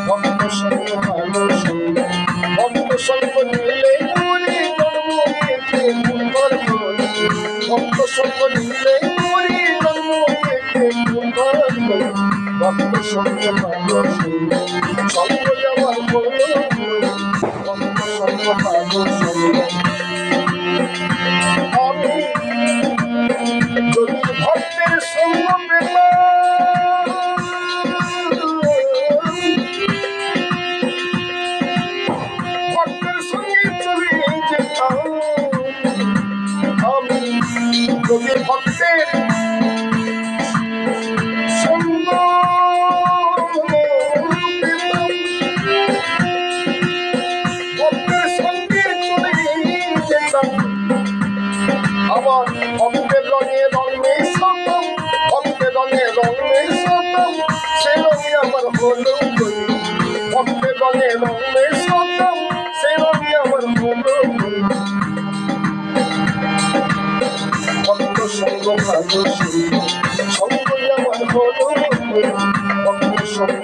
ভক্ত সঙ্গ ভালো সঙ্গ ভক্ত সঙ্গ নিলে মরি জন্ম পেতে সুন্দর করে ভক্ত সঙ্গ নিলে মরি জন্ম পেতে সুন্দর করে ভক্ত সঙ্গ ভালো সঙ্গ সঙ্গ আমার বলো ভক্ত সঙ্গ ভালো সঙ্গ আমি যদি ভক্তের সঙ্গ পেলাম ভক্তের সঙ্গে চলে যেতাম আমি যদি ভক্তের সঙ্গ পেতাম ভক্তের সঙ্গে চলে যেতাম আমার ভক্তের রঙে রং মেশাতাম ভক্তের রঙে রং মেশাতাম সে রঙে আমার হলো বলি ভক্তের রঙে রং মেশাতাম সে রঙে আমার হলো বলি ভক্ত সঙ্গ ভালো সঙ্গ সঙ্গই আমার হলো বলি ভক্ত সঙ্গ